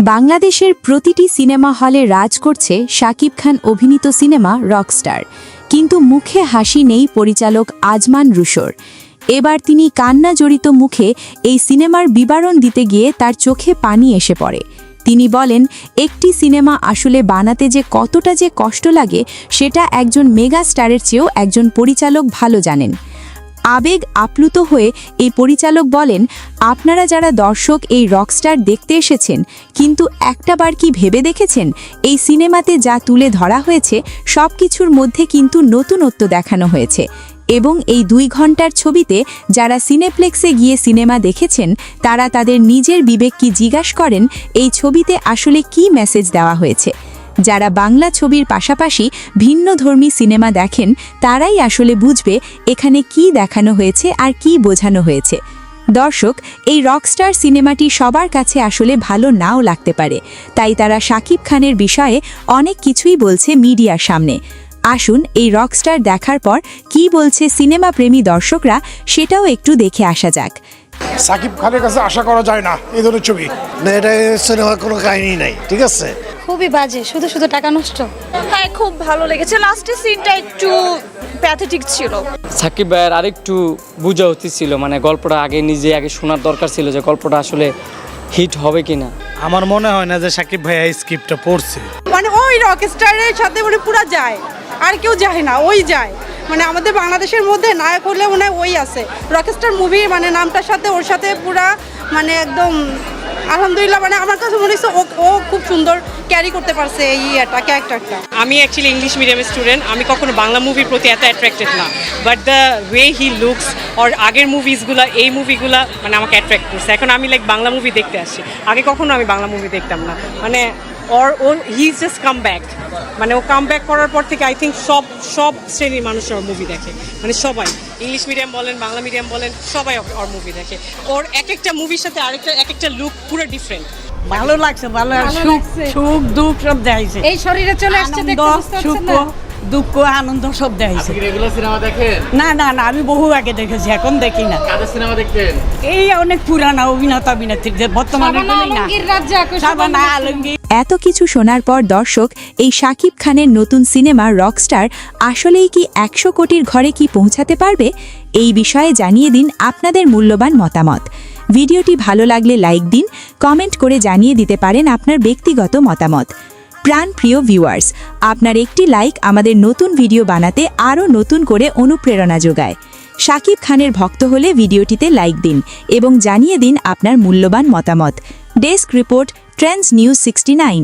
বাংলাদেশের প্রতিটি সিনেমা হলে রাজ করছে শাকিব খান অভিনীত সিনেমা রকস্টার, কিন্তু মুখে হাসি নেই পরিচালক আজমান রুশোর। এবার তিনি কান্না জড়িত মুখে এই সিনেমার বিবরণ দিতে গিয়ে তার চোখে পানি এসে পড়ে। তিনি বলেন, একটি সিনেমা আসলে বানাতে যে কতটা যে কষ্ট লাগে সেটা একজন মেগা স্টারের চেয়েও একজন পরিচালক ভালো জানেন। আবেগ আপ্লুত হয়ে এই পরিচালক বলেন, আপনারা যারা দর্শক এই রকস্টার দেখতে এসেছেন, কিন্তু একটাবার কি ভেবে দেখেছেন এই সিনেমাতে যা তুলে ধরা হয়েছে সব কিছুর মধ্যে কিন্তু নতুনত্ব দেখানো হয়েছে। এবং এই 2 ঘন্টার ছবিতে যারা সিনেপ্লেক্সে গিয়ে সিনেমা দেখেছেন তারা তাদের নিজের বিবেক কি জিজ্ঞাসা করেন এই ছবিতে আসলে কি মেসেজ দেওয়া হয়েছে। যারা বাংলা ছবির পাশাপাশি ভিন্নধর্মী সিনেমা দেখেন তারাই আসলে বুঝবে এখানে কি দেখানো হয়েছে আর কি বোঝানো হয়েছে। দর্শক, এই রকস্টার সিনেমাটি সবার কাছে আসলে ভালো নাও লাগতে পারে, তাই তারা শাকিব খানের বিষয়ে অনেক কিছুই বলছে মিডিয়ার সামনে। আসুন এই রকস্টার দেখার পর কি বলছে সিনেমা প্রেমী দর্শকরা সেটাও একটু দেখে আসা যাক। শাকিব খানের কাছে আশা করা যায় না এই ধরনের ছবি। না, এটা সিনেমার কোনো কাহিনী নাই, ঠিক আছে? খুবই বাজে, শুধু শুধু টাকা নষ্ট। হ্যাঁ, খুব ভালো লেগেছে। লাস্টের সিনটা একটু প্যাথেটিক ছিল। সাকিব ভাইয়ের আরেকটু বোঝা উচিত ছিল, মানে গল্পটা আগে শোনার দরকার ছিল যে গল্পটা আসলে হিট হবে কিনা। আমার মনে হয় না যে সাকিব ভাই এই স্ক্রিপ্টটা পড়ছে। মানে ওই রকস্টারের সাথে মানে পুরা যায়, আর কেউ যায় না, ওই যায়। মানে আমাদের বাংলাদেশের মধ্যে নায়ক হলে মনে হয় ওই আছে রকস্টার মুভি, মানে নামটার সাথে ওর সাথে পুরা মানে একদম আলহামদুলিল্লাহ। মানে আমার কাছে মনে হচ্ছে ও খুব সুন্দর ক্যারি করতে পারছে এই ক্যারেক্টারটা। আমি অ্যাকচুয়ালি ইংলিশ মিডিয়ামের স্টুডেন্ট, আমি কখনো বাংলা মুভির প্রতি এত অ্যাট্রাক্টেড না, but the way he looks ওর আগের মুভিসগুলো, এই মুভিগুলো মানে আমাকে অ্যাট্রাক্ট করছে। এখন আমি বাংলা মুভি দেখতে আসছি, আগে কখনো আমি বাংলা মুভি দেখতাম না। মানে ও he is just come back, মানে ও কাম ব্যাক করার পর থেকে আই থিঙ্ক সব শ্রেণীর মানুষ ওর মুভি দেখে। মানে সবাই, ইংলিশ মিডিয়াম বলেন, বাংলা মিডিয়াম বলেন, সবাই ওর মুভি দেখে। ওর এক একটা মুভির সাথে এক একটা লুক পুরো ডিফারেন্ট। ভালো লাগছে, ভালো সুখ দুঃখ সব দেখাইছে। এই শরীরে চলে আসছে, দেখতে বুঝতে পারছেন না? দুঃখ আনন্দ সব দেখাইছে। রেগুলার সিনেমা দেখেন? না না না, আমি বহু আগে দেখেছি, এখন দেখি না। কাদের সিনেমা দেখতেন? এই অনেক পুরানা অভিনেত্রীদের, বর্তমানে শাবানা আলমগীর। এত কিছু শোনার পর দর্শক, এই শাকিব খানের নতুন সিনেমা রকস্টার আসলেই কি 100 কোটির ঘরে কি পৌঁছাতে পারবে? এই বিষয়ে জানিয়ে দিন আপনাদের মূল্যবান মতামত। ভিডিওটি ভালো লাগলে লাইক দিন, কমেন্ট করে জানিয়ে দিতে পারেন আপনার ব্যক্তিগত মতামত। প্রাণপ্রিয় ভিউয়ার্স, আপনার একটি লাইক আমাদের নতুন ভিডিও বানাতে আরও নতুন করে অনুপ্রেরণা যোগায়। শাকিব খানের ভক্ত হলে ভিডিওটিতে লাইক দিন এবং জানিয়ে দিন আপনার মূল্যবান মতামত। Desk report, Trends news 69।